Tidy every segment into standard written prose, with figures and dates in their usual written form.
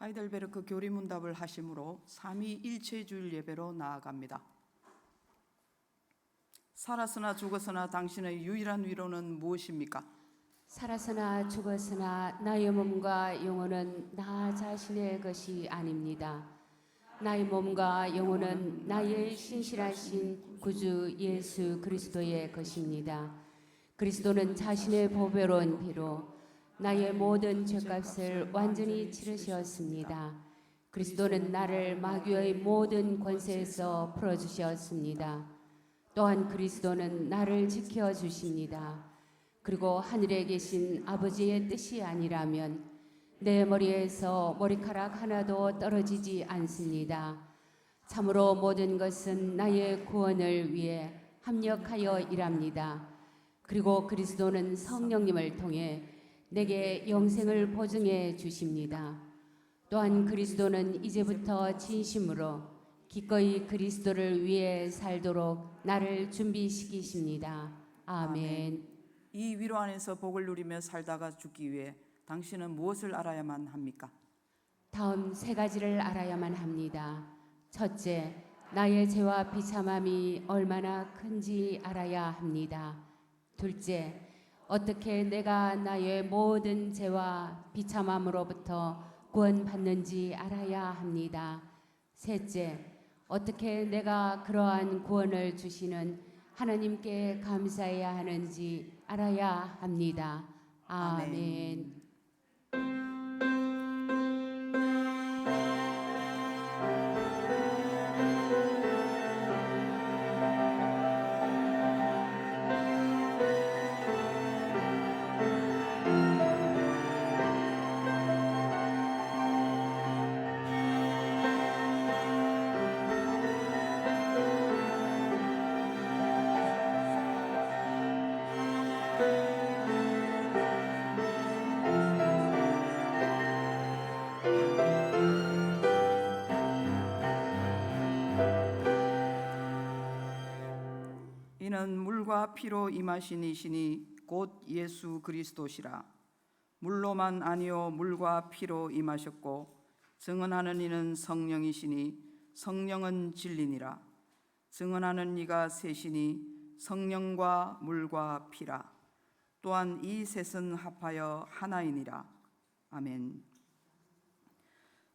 하이델베르크 교리문답을 하심으로 삼위일체주일 예배로 나아갑니다. 살았으나 죽었으나 당신의 유일한 위로는 무엇입니까? 살았으나 죽었으나 나의 몸과 영혼은 나 자신의 것이 아닙니다. 나의 몸과 영혼은 나의 신실하신 구주 예수 그리스도의 것입니다. 그리스도는 자신의 보배로운 피로 나의 모든 죄값을 완전히 치르셨습니다. 그리스도는 나를 마귀의 모든 권세에서 풀어주셨습니다. 또한 그리스도는 나를 지켜주십니다. 그리고 하늘에 계신 아버지의 뜻이 아니라면 내 머리에서 머리카락 하나도 떨어지지 않습니다. 참으로 모든 것은 나의 구원을 위해 합력하여 일합니다. 그리고 그리스도는 성령님을 통해 내게 영생을 보증해 주십니다. 또한 그리스도는 이제부터 진심으로 기꺼이 그리스도를 위해 살도록 나를 준비시키십니다. 아멘. 이 위로 안에서 복을 누리며 살다가 죽기 위해 당신은 무엇을 알아야만 합니까? 다음 세 가지를 알아야만 합니다. 첫째, 나의 죄와 비참함이 얼마나 큰지 알아야 합니다. 둘째, 어떻게 내가 나의 모든 죄와 비참함으로부터 구원받는지 알아야 합니다. 셋째, 어떻게 내가 그러한 구원을 주시는 하나님께 감사해야 하는지 알아야 합니다. 아멘. 이는 물과 피로 임하신 이시니 곧 예수 그리스도시라. 물로만 아니요 물과 피로 임하셨고 증언하는 이는 성령이시니 성령은 진리니라. 증언하는 이가 셋이니 성령과 물과 피라. 또한 이 셋은 합하여 하나이니라. 아멘.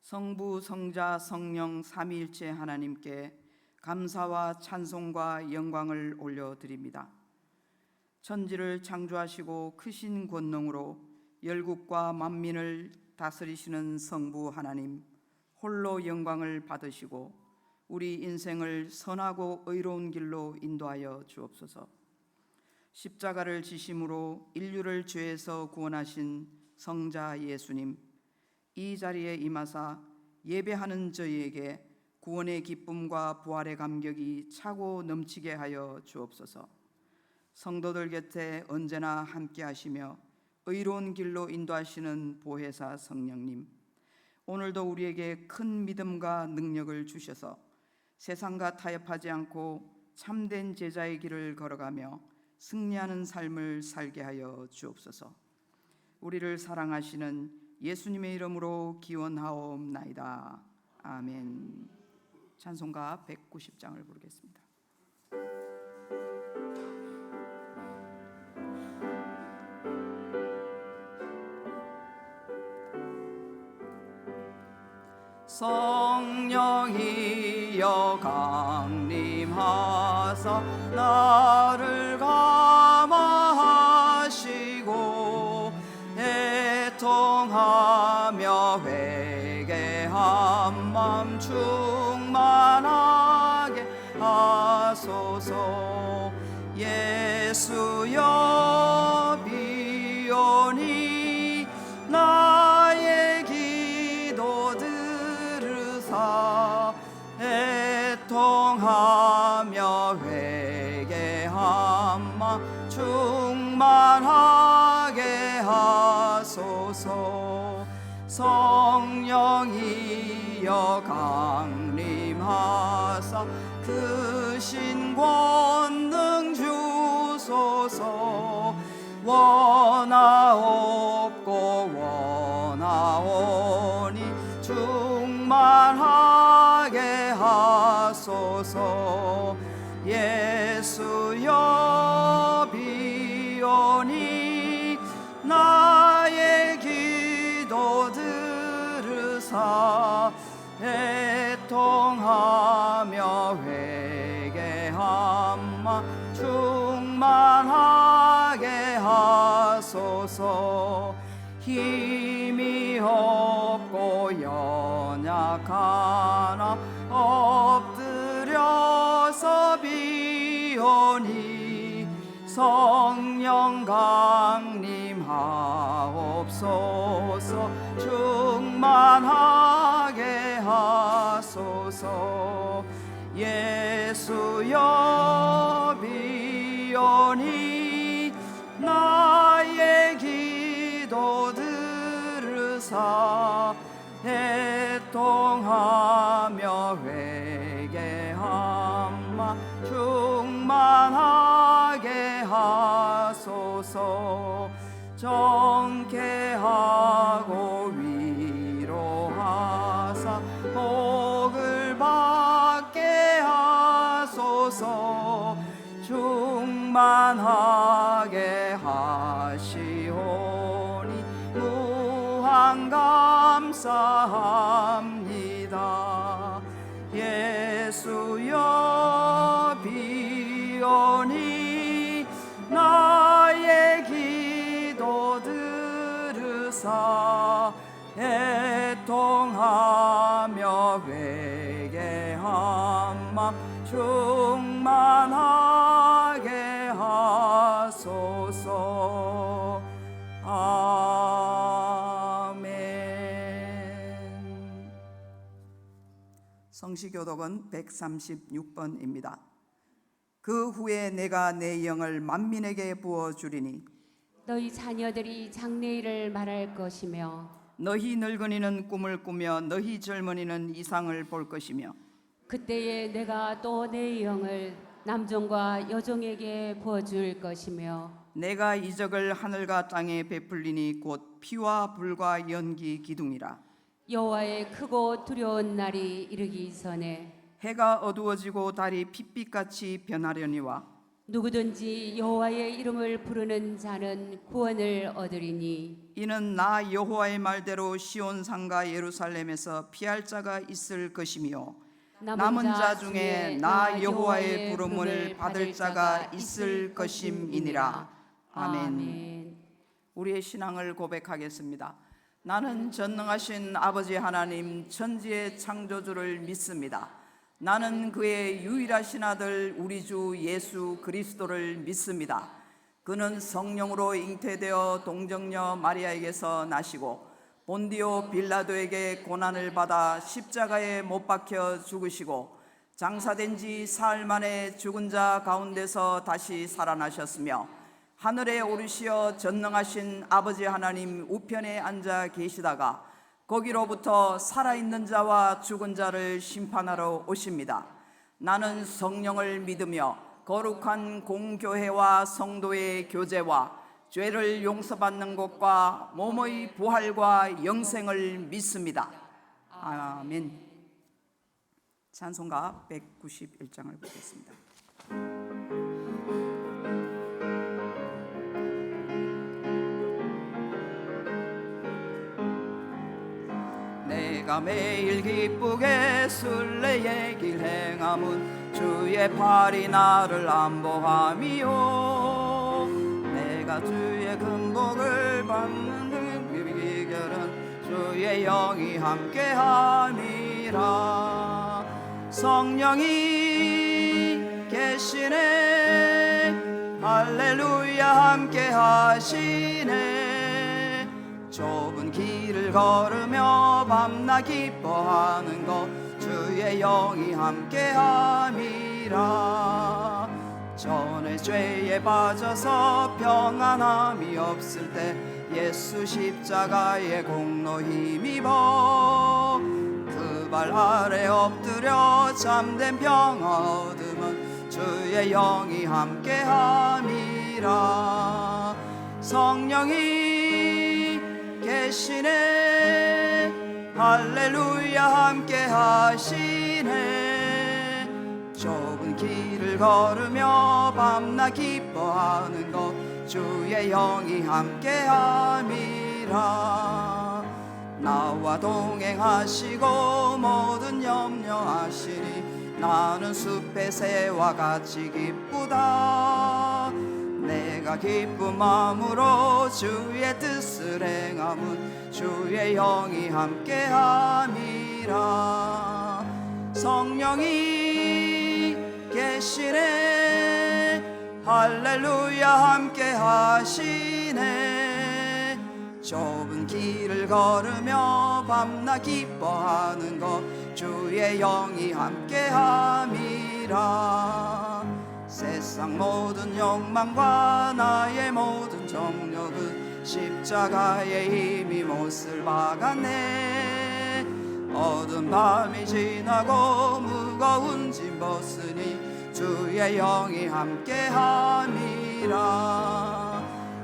성부 성자 성령 삼위일체 하나님께 감사와 찬송과 영광을 올려드립니다. 천지를 창조하시고 크신 권능으로 열국과 만민을 다스리시는 성부 하나님, 홀로 영광을 받으시고 우리 인생을 선하고 의로운 길로 인도하여 주옵소서. 십자가를 지심으로 인류를 죄에서 구원하신 성자 예수님, 이 자리에 임하사 예배하는 저희에게 구원의 기쁨과 부활의 감격이 차고 넘치게 하여 주옵소서. 성도들 곁에 언제나 함께 하시며 의로운 길로 인도하시는 보혜사 성령님, 오늘도 우리에게 큰 믿음과 능력을 주셔서 세상과 타협하지 않고 참된 제자의 길을 걸어가며 승리하는 삶을 살게 하여 주옵소서. 우리를 사랑하시는 예수님의 이름으로 기원하옵나이다. 아멘. 찬송가 190장을 부르겠습니다. 성령이여 강림하사 나를 감화하시고 애통하며 회개한 맘 충만하게 하소서. 예수여 비오니 나의 기도 들으사 애통하며 회개한 맘 충만하게 하소서. 성령이여 강림하사 크신 권능 주소서. 원하옵고 원하오니 주 하소서. 예수여 비오니 나의 기도 들으사 애통하며 회개함마 충만하게 하소서. 힘이 없고 연약하나 엎드려서 비오니 성령 강림하옵소서. 충만하게 하소서. 예수여 비오니 나의 기도 들으사 애통하며 회개함마 충만하게 하소서. 정케하고 위로하사 복을 받게 하소서. 충만하게 하시오니 무한 감사합니다. 예수여 비오니 나의 기도 들으사 애통하며 회개함마 충만하게 하소서. 아멘. 성시교독은 136번입니다. 그 후에 내가 내 영을 만민에게 부어주리니 너희 자녀들이 장래일을 말할 것이며 너희 늙은이는 꿈을 꾸며 너희 젊은이는 이상을 볼 것이며 그때에 내가 또 내 영을 남종과 여종에게 부어줄 것이며 내가 이적을 하늘과 땅에 베풀리니 곧 피와 불과 연기 기둥이라. 여호와의 크고 두려운 날이 이르기 전에 해가 어두워지고 달이 핏빛같이 변하려니와 누구든지 여호와의 이름을 부르는 자는 구원을 얻으리니 이는 나 여호와의 말대로 시온 산과 예루살렘에서 피할 자가 있을 것이며 남은 자 중에 나 여호와의 부름을 받을 자가 있을 것임이니라. 아멘. 우리의 신앙을 고백하겠습니다. 나는 전능하신 아버지 하나님 천지의 창조주를 믿습니다. 나는 그의 유일하신 아들 우리 주 예수 그리스도를 믿습니다. 그는 성령으로 잉태되어 동정녀 마리아에게서 나시고 본디오 빌라도에게 고난을 받아 십자가에 못 박혀 죽으시고 장사된 지 사흘 만에 죽은 자 가운데서 다시 살아나셨으며 하늘에 오르시어 전능하신 아버지 하나님 우편에 앉아 계시다가 거기로부터 살아있는 자와 죽은 자를 심판하러 오십니다. 나는 성령을 믿으며 거룩한 공교회와 성도의 교제와 죄를 용서받는 것과 몸의 부활과 영생을 믿습니다. 아멘. 찬송가 191장을 보겠습니다. 내가 매일 기쁘게 순례의 길 행함은 주의 팔이 나를 안보함이요. 내가 주의 금복을 받는 그 비결은 주의 영이 함께함이라. 성령이 계시네 할렐루야 함께하시네. 좁은 길을 걸으며 밤낮 기뻐하는 것 주의 영이 함께함이라. 전에 죄에 빠져서 평안함이 없을 때 예수 십자가의 공로 힘입어 그 발 아래 엎드려 참된 평화 얻으면 주의 영이 함께함이라. 성령이 계시네 할렐루야 함께하시네. 길을 걸으며 밤낮 기뻐하는 것 주의 영이 함께함이라. 나와 동행하시고 모든 염려하시니 나는 숲의 새와 같이 기쁘다. 내가 기쁜 마음으로 주의 뜻을 행함은 주의 영이 함께함이라. 성령이 계시네 할렐루야 함께하시네. 좁은 길을 걸으며 밤낮 기뻐하는 것 주의 영이 함께함이라. 세상 모든 욕망과 나의 모든 정욕은 십자가에 이미 못을 박았네. 어두운 밤이 지나고 무거운 짐 벗으니 주의 영이 함께함이라.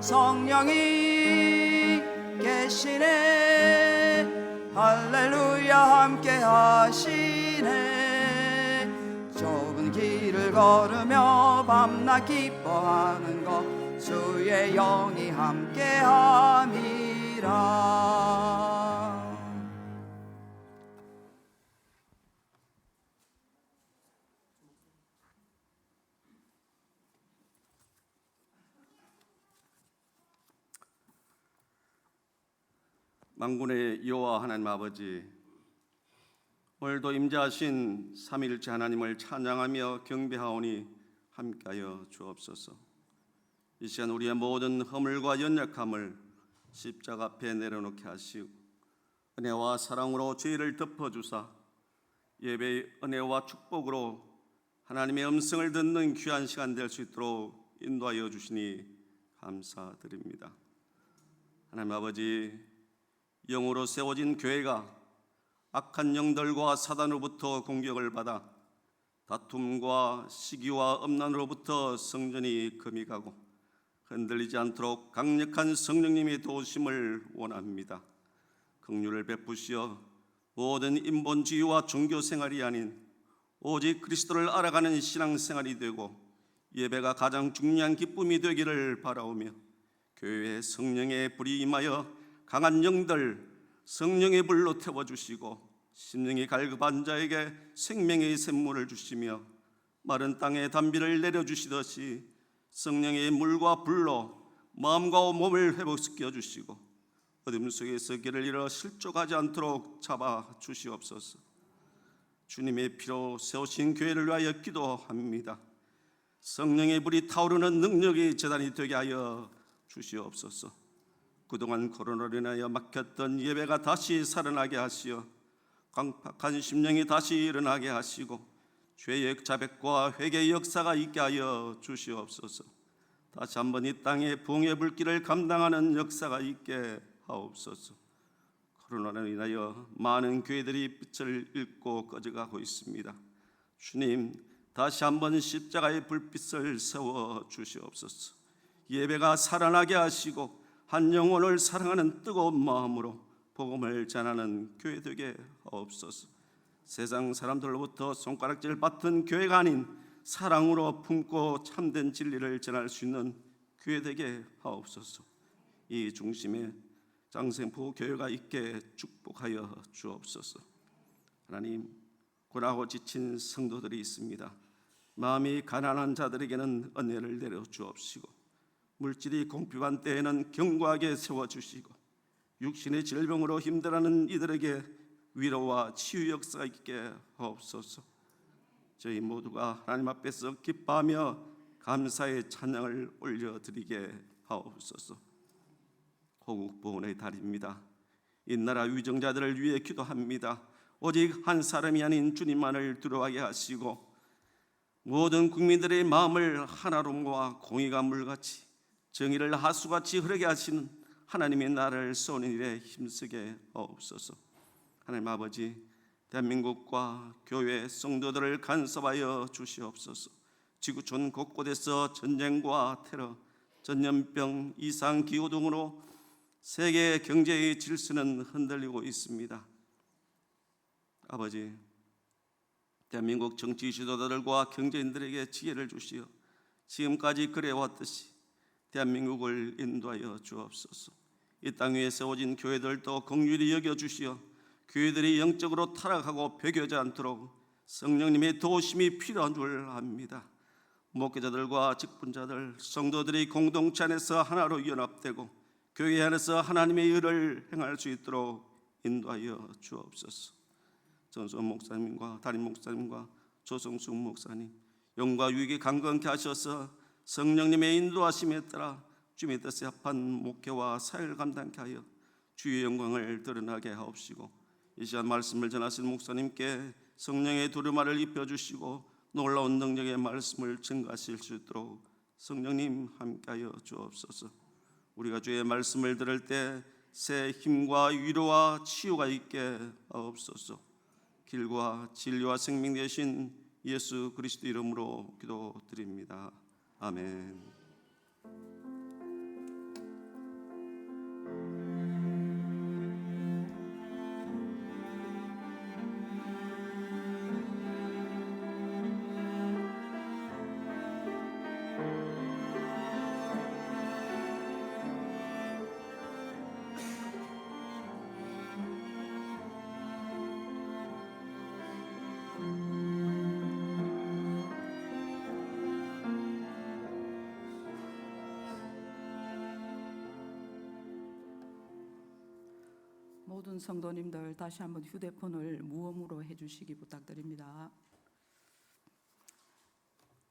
성령이 계시네 할렐루야 함께하시네. 좁은 길을 걸으며 밤낮 기뻐하는 것 주의 영이 함께함이라. 만군의 여호와 하나님 아버지, 오늘도 임재하신 삼위일체 하나님을 찬양하며 경배하오니 함께하여 주옵소서. 이 시간 우리의 모든 허물과 연약함을 십자가 앞에 내려놓게 하시고 은혜와 사랑으로 죄를 덮어주사 예배의 은혜와 축복으로 하나님의 음성을 듣는 귀한 시간 될 수 있도록 인도하여 주시니 감사드립니다. 하나님 아버지, 영으로 세워진 교회가 악한 영들과 사단으로부터 공격을 받아 다툼과 시기와 음란으로부터 성전이 금이 가고 흔들리지 않도록 강력한 성령님의 도우심을 원합니다. 긍휼을 베푸시어 모든 인본주의와 종교생활이 아닌 오직 그리스도를 알아가는 신앙생활이 되고 예배가 가장 중요한 기쁨이 되기를 바라오며 교회에 성령의 불이 임하여 강한 영들 성령의 불로 태워주시고 심령이 갈급한 자에게 생명의 샘물을 주시며 마른 땅에 단비를 내려주시듯이 성령의 물과 불로 마음과 몸을 회복시켜 주시고 어둠 속에서 길을 잃어 실족하지 않도록 잡아 주시옵소서. 주님의 피로 세우신 교회를 위하여 기도합니다. 성령의 불이 타오르는 능력의 재단이 되게 하여 주시옵소서. 그동안 코로나로 인하여 막혔던 예배가 다시 살아나게 하시어 강팍한 심령이 다시 일어나게 하시고 죄의 자백과 회개의 역사가 있게 하여 주시옵소서. 다시 한번 이 땅에 부흥의 불길을 감당하는 역사가 있게 하옵소서. 코로나로 인하여 많은 교회들이 빛을 잃고 꺼져가고 있습니다. 주님, 다시 한번 십자가의 불빛을 세워 주시옵소서. 예배가 살아나게 하시고 한 영혼을 사랑하는 뜨거운 마음으로 복음을 전하는 교회 되게 하옵소서. 세상 사람들로부터 손가락질 받던 교회가 아닌 사랑으로 품고 참된 진리를 전할 수 있는 교회 되게 하옵소서. 이 중심에 장생포 교회가 있게 축복하여 주옵소서. 하나님, 고나고 지친 성도들이 있습니다. 마음이 가난한 자들에게는 은혜를 내려 주옵시고 물질이 공핍한 때에는 견고하게 세워주시고 육신의 질병으로 힘들어하는 이들에게 위로와 치유 역사가 있게 하옵소서. 저희 모두가 하나님 앞에서 기뻐하며 감사의 찬양을 올려드리게 하옵소서. 호국 보훈의 달입니다. 이 나라 위정자들을 위해 기도합니다. 오직 한 사람이 아닌 주님만을 두려워하게 하시고 모든 국민들의 마음을 하나로 모아 공의가 물같이 정의를 하수같이 흐르게 하시는 하나님의 나라를 세우는 일에 힘쓰게 하옵소서. 하나님 아버지, 대한민국과 교회 성도들을 간섭하여 주시옵소서. 지구촌 곳곳에서 전쟁과 테러, 전염병, 이상기후 등으로 세계 경제의 질서는 흔들리고 있습니다. 아버지, 대한민국 정치 지도자들과 경제인들에게 지혜를 주시어 지금까지 그래왔듯이 대한민국을 인도하여 주옵소서. 이 땅 위에 세워진 교회들도 긍휼히 여겨주시어 교회들이 영적으로 타락하고 배교하지 않도록 성령님의 도우심이 필요한 줄 압니다. 목회자들과 직분자들, 성도들이 공동체 안에서 하나로 연합되고 교회 안에서 하나님의 일을 행할 수 있도록 인도하여 주옵소서. 전수원 목사님과 담임 목사님과 조성숙 목사님, 영과 유익이 강건케 하셔서 성령님의 인도하심에 따라 주님의 뜻에 합한 목회와 사역을 감당케 하여 주의 영광을 드러나게 하옵시고, 이 시간 말씀을 전하신 목사님께 성령의 두루마를 입혀주시고 놀라운 능력의 말씀을 증가하실 수 있도록 성령님 함께하여 주옵소서. 우리가 주의 말씀을 들을 때 새 힘과 위로와 치유가 있게 하옵소서. 길과 진리와 생명 되신 예수 그리스도 이름으로 기도드립니다. 아멘. 모든 성도님들 다시 한번 휴대폰을 무음으로 해주시기 부탁드립니다.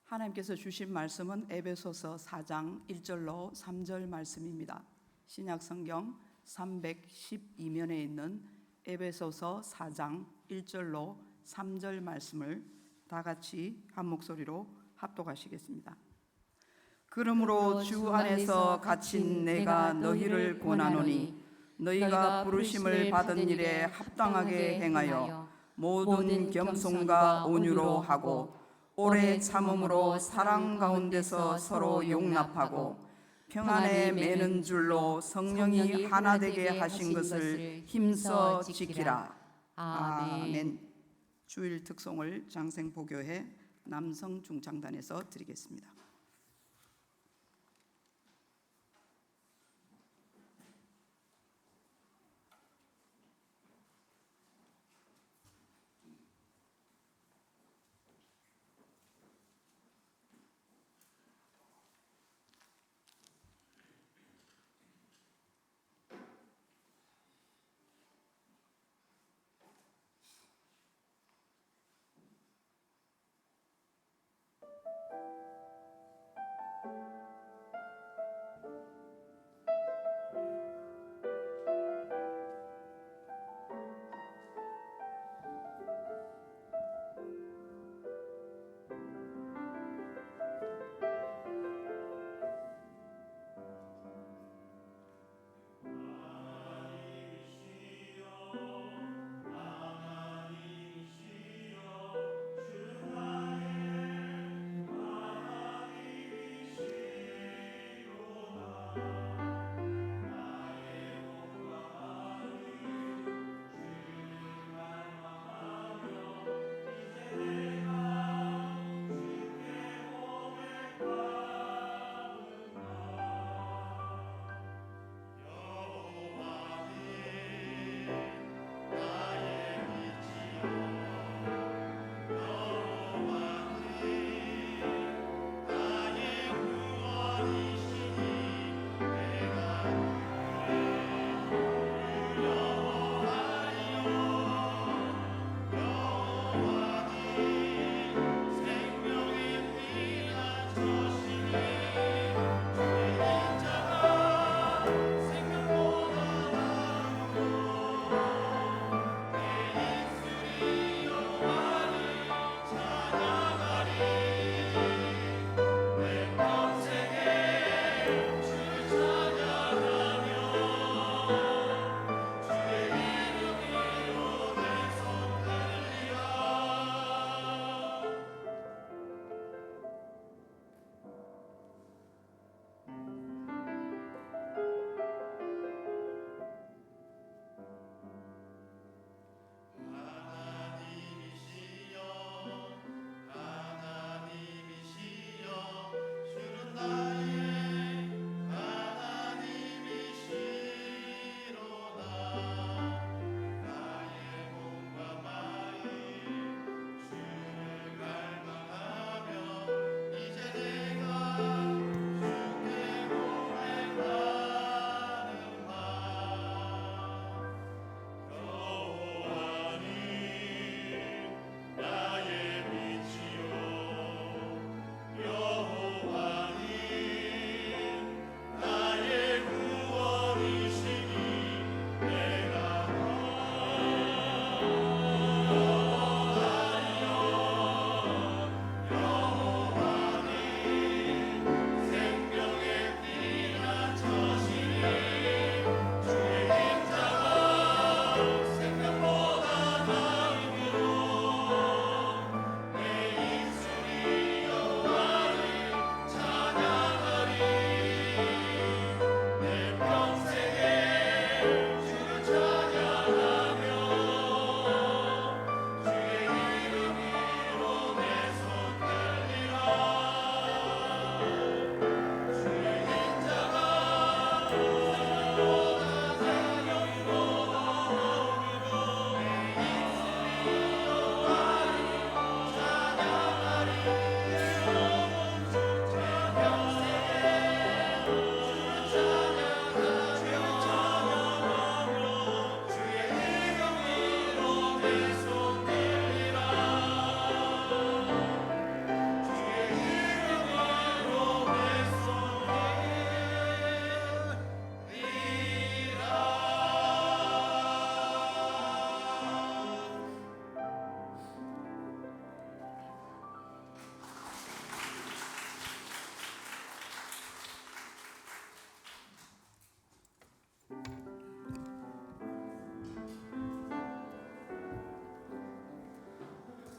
하나님께서 주신 말씀은 에베소서 4장 1절로 3절 말씀입니다. 신약성경 312면에 있는 에베소서 4장 1절로 3절 말씀을 다 같이 한 목소리로 합독하시겠습니다. 그러므로 주 안에서 갇힌 내가 너희를 권하노니 너희가 부르심을 받은 일에 합당하게 행하여 모든 겸손과 온유로 하고 오래 참음으로 사랑 가운데서 서로 용납하고 평안에 매는 줄로 성령이 하나 되게 하신 것을 힘써 지키라. 아멘. 주일 특송을 장생보교회 남성 중창단에서 드리겠습니다.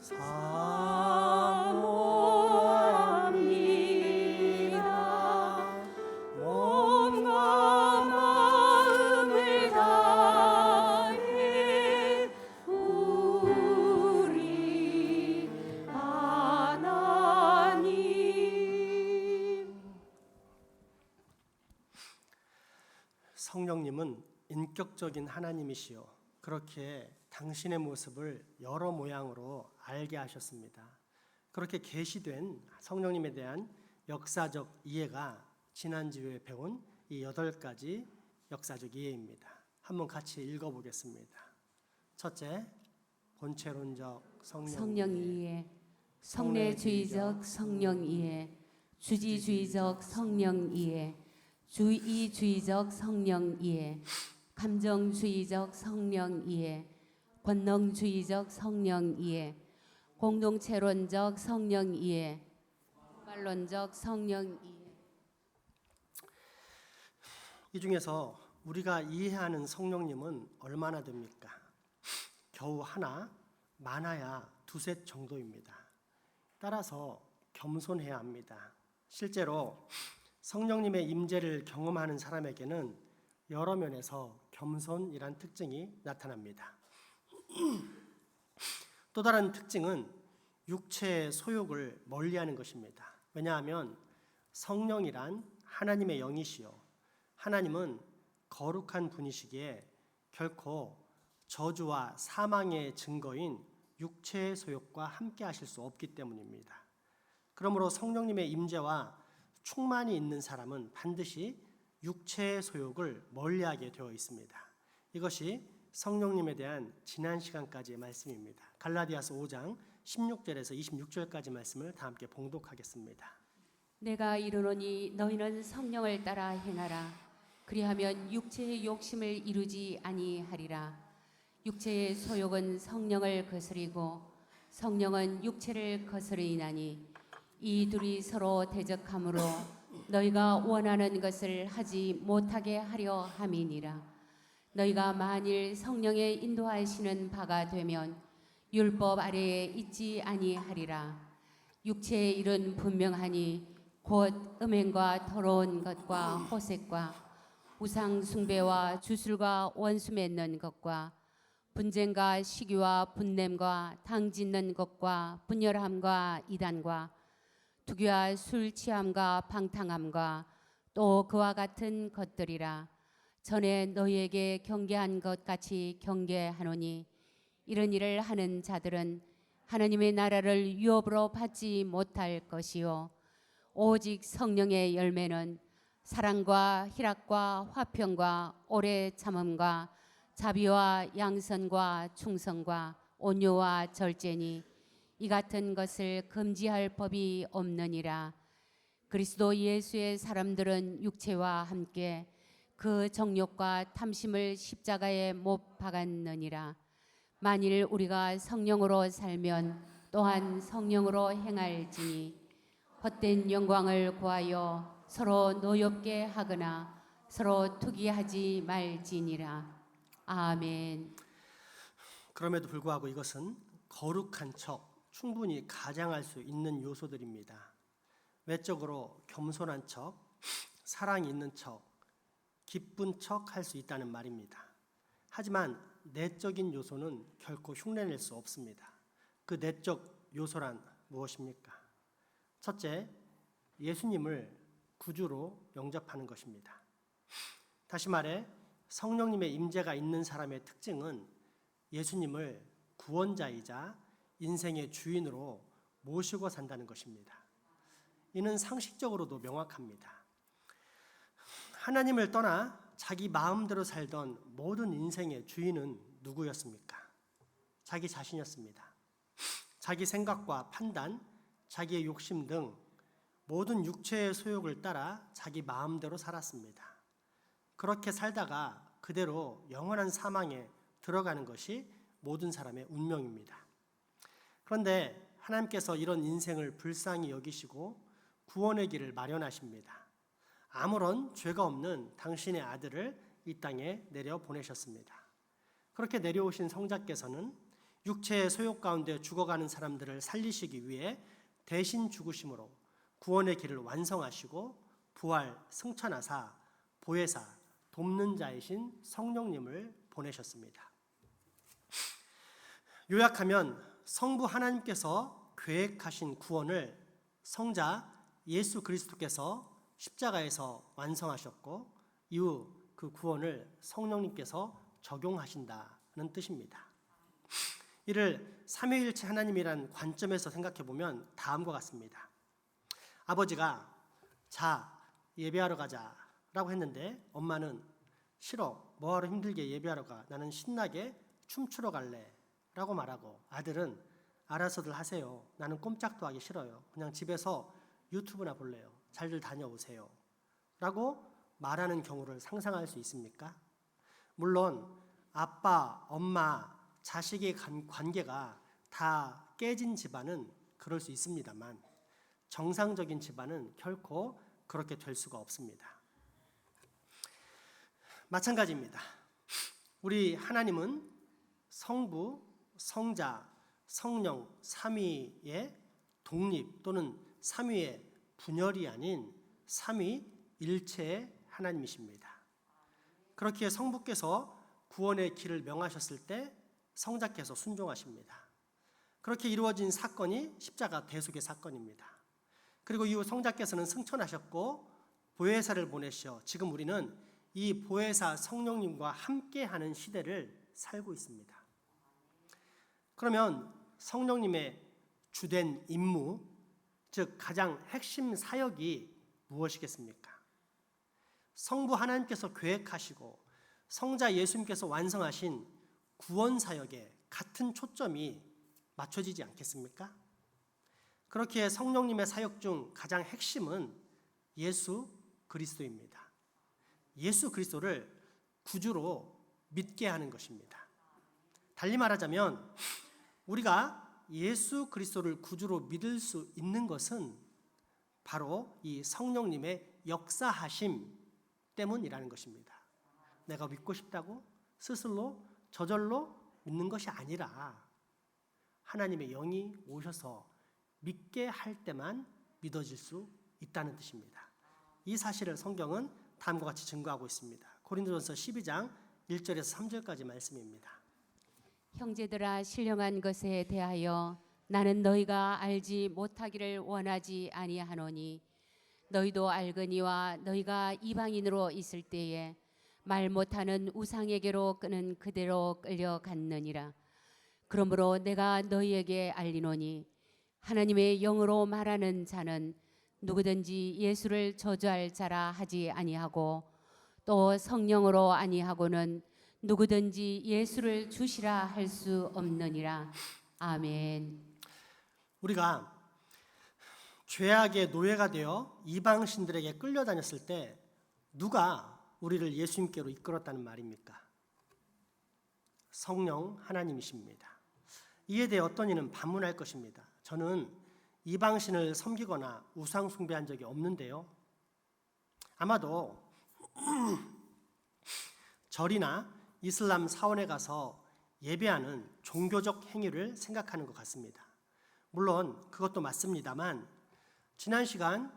사모합니다. 몸과 마음을 다해 우리 하나님. 성령님은 인격적인 하나님이시요 그렇게 당신의 모습을 여러 모양으로 알게 하셨습니다. 그렇게 계시된 성령님에 대한 역사적 이해가 지난주에 배운 이 8가지 역사적 이해입니다. 한번 같이 읽어보겠습니다. 첫째, 본체론적 성령 이해, 성례주의적 성령 이해, 주지주의적 성령 이해, 주의주의적 성령 이해, 감정주의적 성령 이해, 권능주의적 성령 이해, 공동체론적 성령 이해, 말론적 성령 이해. 이 중에서 우리가 이해하는 성령님은 얼마나 됩니까? 겨우 하나, 많아야 두셋 정도입니다. 따라서 겸손해야 합니다. 실제로 성령님의 임재를 경험하는 사람에게는 여러 면에서 겸손이란 특징이 나타납니다. 또 다른 특징은 육체의 소욕을 멀리하는 것입니다. 왜냐하면 성령이란 하나님의 영이시요 하나님은 거룩한 분이시기에 결코 저주와 사망의 증거인 육체의 소욕과 함께 하실 수 없기 때문입니다. 그러므로 성령님의 임재와 충만이 있는 사람은 반드시 육체의 소욕을 멀리하게 되어 있습니다. 이것이 성령님에 대한 지난 시간까지의 말씀입니다. 갈라디아서 5장 16절에서 26절까지 말씀을 다 함께 봉독하겠습니다. 내가 이르노니 너희는 성령을 따라 행하라. 그리하면 육체의 욕심을 이루지 아니하리라. 육체의 소욕은 성령을 거스리고 성령은 육체를 거스리나니 이 둘이 서로 대적하므로 너희가 원하는 것을 하지 못하게 하려 함이니라. 너희가 만일 성령의 인도하시는 바가 되면 율법 아래에 있지 아니하리라. 육체의 일은 분명하니 곧 음행과 더러운 것과 호색과 우상 숭배와 주술과 원수 맺는 것과 분쟁과 시기와 분냄과 당 짓는 것과 분열함과 이단과 투기와 술 취함과 방탕함과 또 그와 같은 것들이라. 전에 너희에게 경계한 것 같이 경계하노니 이런 일을 하는 자들은 하나님의 나라를 유업으로 받지 못할 것이요 오직 성령의 열매는 사랑과 희락과 화평과 오래 참음과 자비와 양선과 충성과 온유와 절제니 이 같은 것을 금지할 법이 없느니라. 그리스도 예수의 사람들은 육체와 함께 그 정욕과 탐심을 십자가에 못 박았느니라. 만일 우리가 성령으로 살면 또한 성령으로 행할지니 헛된 영광을 구하여 서로 노엽게 하거나 서로 투기하지 말지니라. 아멘. 그럼에도 불구하고 이것은 거룩한 척, 충분히 가장할 수 있는 요소들입니다. 외적으로 겸손한 척, 사랑이 있는 척, 기쁜 척 할 수 있다는 말입니다. 하지만 내적인 요소는 결코 흉내낼 수 없습니다. 그 내적 요소란 무엇입니까? 첫째, 예수님을 구주로 영접하는 것입니다. 다시 말해 성령님의 임재가 있는 사람의 특징은 예수님을 구원자이자 인생의 주인으로 모시고 산다는 것입니다. 이는 상식적으로도 명확합니다. 하나님을 떠나 자기 마음대로 살던 모든 인생의 주인은 누구였습니까? 자기 자신이었습니다. 자기 생각과 판단, 자기의 욕심 등 모든 육체의 소욕을 따라 자기 마음대로 살았습니다. 그렇게 살다가 그대로 영원한 사망에 들어가는 것이 모든 사람의 운명입니다. 그런데 하나님께서 이런 인생을 불쌍히 여기시고 구원의 길을 마련하십니다. 아무런 죄가 없는 당신의 아들을 이 땅에 내려 보내셨습니다. 그렇게 내려오신 성자께서는 육체의 소욕 가운데 죽어가는 사람들을 살리시기 위해 대신 죽으심으로 구원의 길을 완성하시고 부활 승천하사 보혜사 돕는 자이신 성령님을 보내셨습니다. 요약하면 성부 하나님께서 계획하신 구원을 성자 예수 그리스도께서 십자가에서 완성하셨고 이후 그 구원을 성령님께서 적용하신다는 뜻입니다. 이를 삼위일체 하나님이란 관점에서 생각해 보면 다음과 같습니다. 아버지가 자 예배하러 가자라고 했는데 엄마는 싫어 뭐하러 힘들게 예배하러 가 나는 신나게 춤추러 갈래 라고 말하고 아들은 알아서들 하세요 나는 꼼짝도 하기 싫어요 그냥 집에서 유튜브나 볼래요 잘들 다녀오세요 라고 말하는 경우를 상상할 수 있습니까? 물론 아빠, 엄마, 자식의 관계가 다 깨진 집안은 그럴 수 있습니다만 정상적인 집안은 결코 그렇게 될 수가 없습니다. 마찬가지입니다. 우리 하나님은 성부, 성자, 성령, 삼위의 독립 또는 삼위의 분열이 아닌 삼위일체의 하나님이십니다. 그렇기에 성부께서 구원의 길을 명하셨을 때 성자께서 순종하십니다. 그렇게 이루어진 사건이 십자가 대속의 사건입니다. 그리고 이후 성자께서는 승천하셨고 보혜사를 보내셔 지금 우리는 이 보혜사 성령님과 함께하는 시대를 살고 있습니다. 그러면 성령님의 주된 임무, 즉 가장 핵심 사역이 무엇이겠습니까? 성부 하나님께서 계획하시고 성자 예수님께서 완성하신 구원 사역에 같은 초점이 맞춰지지 않겠습니까? 그렇기에 성령님의 사역 중 가장 핵심은 예수 그리스도입니다. 예수 그리스도를 구주로 믿게 하는 것입니다. 달리 말하자면 우리가 예수 그리스도를 구주로 믿을 수 있는 것은 바로 이 성령님의 역사하심 때문이라는 것입니다. 내가 믿고 싶다고 스스로 저절로 믿는 것이 아니라 하나님의 영이 오셔서 믿게 할 때만 믿어질 수 있다는 뜻입니다. 이 사실을 성경은 다음과 같이 증거하고 있습니다. 고린도전서 12장 1절에서 3절까지 말씀입니다. 형제들아 신령한 것에 대하여 나는 너희가 알지 못하기를 원하지 아니하노니 너희도 알거니와 너희가 이방인으로 있을 때에 말 못하는 우상에게로 끄는 그대로 끌려갔느니라. 그러므로 내가 너희에게 알리노니 하나님의 영으로 말하는 자는 누구든지 예수를 저주할 자라 하지 아니하고 또 성령으로 아니하고는 누구든지 예수를 주시라 할 수 없느니라. 아멘. 우리가 죄악의 노예가 되어 이방신들에게 끌려다녔을 때 누가 우리를 예수님께로 이끌었다는 말입니까? 성령 하나님이십니다. 이에 대해 어떤 이는 반문할 것입니다. 저는 이방신을 섬기거나 우상 숭배한 적이 없는데요. 아마도 절이나 이슬람 사원에 가서 예배하는 종교적 행위를 생각하는 것 같습니다. 물론 그것도 맞습니다만 지난 시간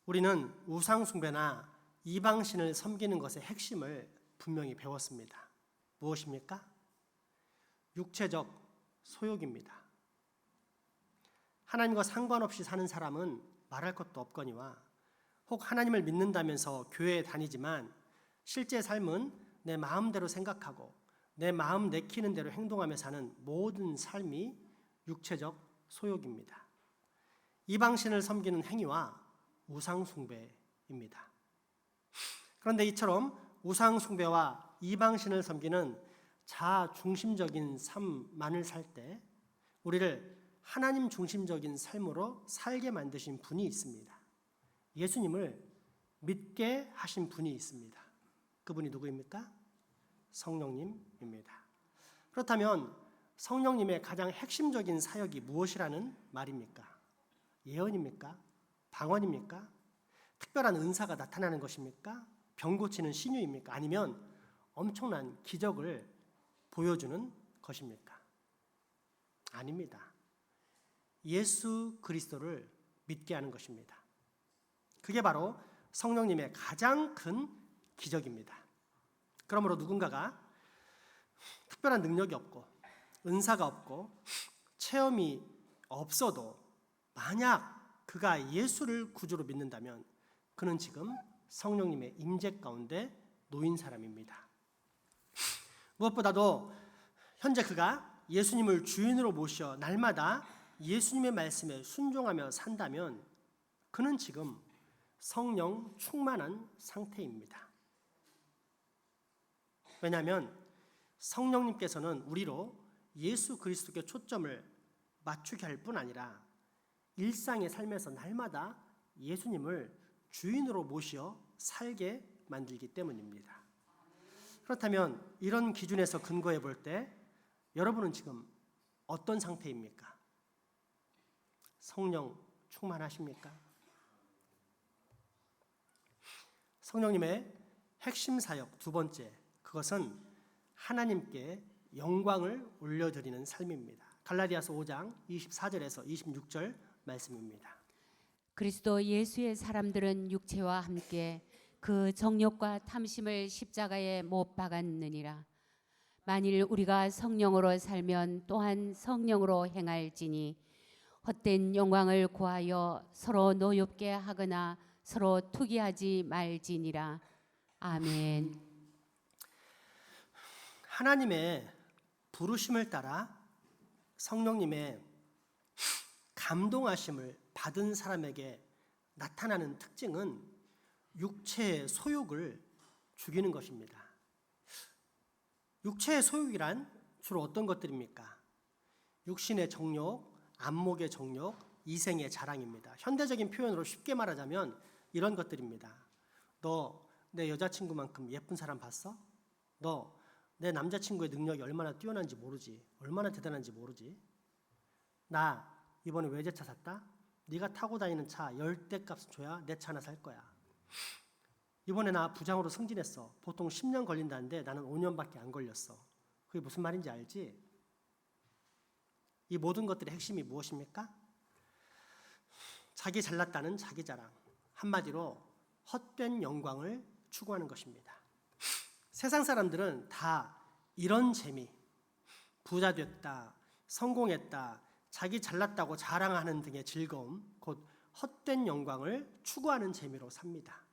우리는 우상 숭배나 이방신을 섬기는 것의 핵심을 분명히 배웠습니다. 무엇입니까? 육체적 소욕입니다. 하나님과 상관없이 사는 사람은 말할 것도 없거니와 혹 하나님을 믿는다면서 교회에 다니지만 실제 삶은 내 마음대로 생각하고 내 마음 내키는 대로 행동하며 사는 모든 삶이 육체적 소욕입니다. 이방신을 섬기는 행위와 우상 숭배입니다. 그런데 이처럼 우상 숭배와 이방신을 섬기는 자아 중심적인 삶만을 살 때 우리를 하나님 중심적인 삶으로 살게 만드신 분이 있습니다. 예수님을 믿게 하신 분이 있습니다. 그분이 누구입니까? 성령님입니다. 그렇다면 성령님의 가장 핵심적인 사역이 무엇이라는 말입니까? 예언입니까? 방언입니까? 특별한 은사가 나타나는 것입니까? 병 고치는 신유입니까? 아니면 엄청난 기적을 보여주는 것입니까? 아닙니다. 예수 그리스도를 믿게 하는 것입니다. 그게 바로 성령님의 가장 큰 기적입니다. 그러므로 누군가가 특별한 능력이 없고 은사가 없고 체험이 없어도 만약 그가 예수를 구주로 믿는다면 그는 지금 성령님의 임재 가운데 놓인 사람입니다. 무엇보다도 현재 그가 예수님을 주인으로 모셔 날마다 예수님의 말씀에 순종하며 산다면 그는 지금 성령 충만한 상태입니다. 왜냐하면 성령님께서는 우리로 예수 그리스도께 초점을 맞추게 할 뿐 아니라 일상의 삶에서 날마다 예수님을 주인으로 모시어 살게 만들기 때문입니다. 그렇다면 이런 기준에서 근거해 볼 때 여러분은 지금 어떤 상태입니까? 성령 충만하십니까? 성령님의 핵심 사역 두 번째, 그것은 하나님께 영광을 올려드리는 삶입니다. 갈라디아서 5장 24절에서 26절 말씀입니다. 그리스도 예수의 사람들은 육체와 함께 그 정욕과 탐심을 십자가에 못 박았느니라. 만일 우리가 성령으로 살면 또한 성령으로 행할지니 헛된 영광을 구하여 서로 노엽게 하거나 서로 투기하지 말지니라. 아멘. 하나님의 부르심을 따라 성령님의 감동하심을 받은 사람에게 나타나는 특징은 육체의 소욕을 죽이는 것입니다. 육체의 소욕이란 주로 어떤 것들입니까? 육신의 정욕, 안목의 정욕, 이생의 자랑입니다. 현대적인 표현으로 쉽게 말하자면 이런 것들입니다. 너 내 여자친구만큼 예쁜 사람 봤어? 너 내 남자친구의 능력이 얼마나 뛰어난지 모르지? 얼마나 대단한지 모르지? 나 이번에 외제차 샀다? 네가 타고 다니는 차 10대 값 줘야 내 차 하나 살 거야. 이번에 나 부장으로 승진했어. 보통 10년 걸린다는데 나는 5년밖에 안 걸렸어. 그게 무슨 말인지 알지? 이 모든 것들의 핵심이 무엇입니까? 자기 잘났다는 자기 자랑, 한마디로 헛된 영광을 추구하는 것입니다. 세상 사람들은 다 이런 재미, 부자 됐다, 성공했다, 자기 잘났다고 자랑하는 등의 즐거움, 곧 헛된 영광을 추구하는 재미로 삽니다.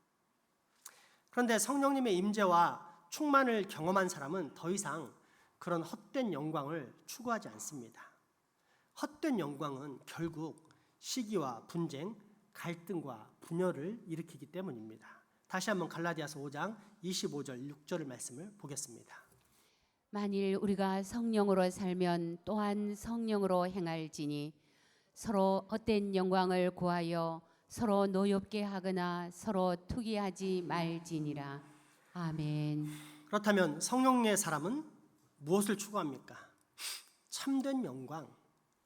그런데 성령님의 임재와 충만을 경험한 사람은 더 이상 그런 헛된 영광을 추구하지 않습니다. 헛된 영광은 결국 시기와 분쟁, 갈등과 분열을 일으키기 때문입니다. 다시 한번 갈라디아서 5장 25절 6절의 말씀을 보겠습니다. 만일 우리가 성령으로 살면 또한 성령으로 행할지니 서로 헛된 영광을 구하여 서로 노엽게 하거나 서로 투기하지 말지니라. 아멘. 그렇다면 성령의 사람은 무엇을 추구합니까? 참된 영광,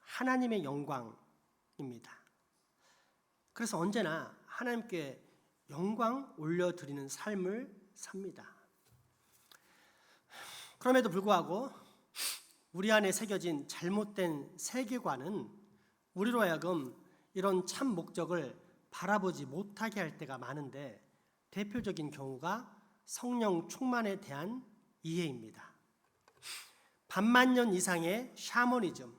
하나님의 영광입니다. 그래서 언제나 하나님께 영광 올려드리는 삶을 삽니다. 그럼에도 불구하고 우리 안에 새겨진 잘못된 세계관은 우리로 하여금 이런 참 목적을 바라보지 못하게 할 때가 많은데 대표적인 경우가 성령 충만에 대한 이해입니다. 반만 년 이상의 샤머니즘,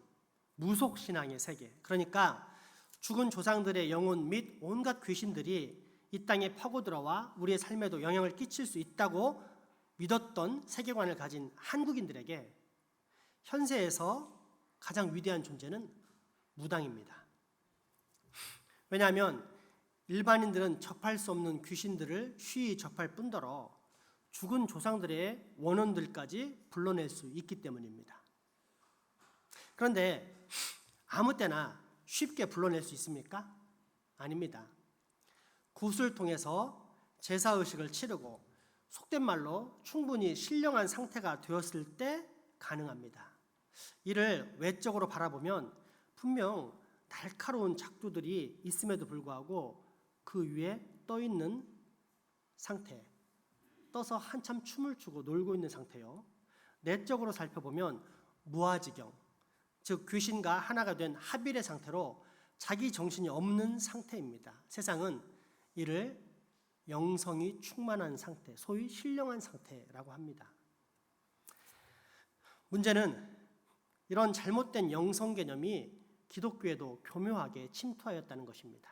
무속신앙의 세계, 그러니까 죽은 조상들의 영혼 및 온갖 귀신들이 이 땅에 파고들어와 우리의 삶에도 영향을 끼칠 수 있다고 믿었던 세계관을 가진 한국인들에게 현세에서 가장 위대한 존재는 무당입니다. 왜냐하면 일반인들은 접할 수 없는 귀신들을 쉬이 접할 뿐더러 죽은 조상들의 원혼들까지 불러낼 수 있기 때문입니다. 그런데 아무 때나 쉽게 불러낼 수 있습니까? 아닙니다. 굿을 통해서 제사의식을 치르고 속된 말로 충분히 신령한 상태가 되었을 때 가능합니다. 이를 외적으로 바라보면 분명 날카로운 작두들이 있음에도 불구하고 그 위에 떠 있는 상태, 떠서 한참 춤을 추고 놀고 있는 상태요. 내적으로 살펴보면 무아지경, 즉 귀신과 하나가 된 합일의 상태로 자기 정신이 없는 상태입니다. 세상은 이를 영성이 충만한 상태, 소위 신령한 상태라고 합니다. 문제는 이런 잘못된 영성 개념이 기독교에도 교묘하게 침투하였다는 것입니다.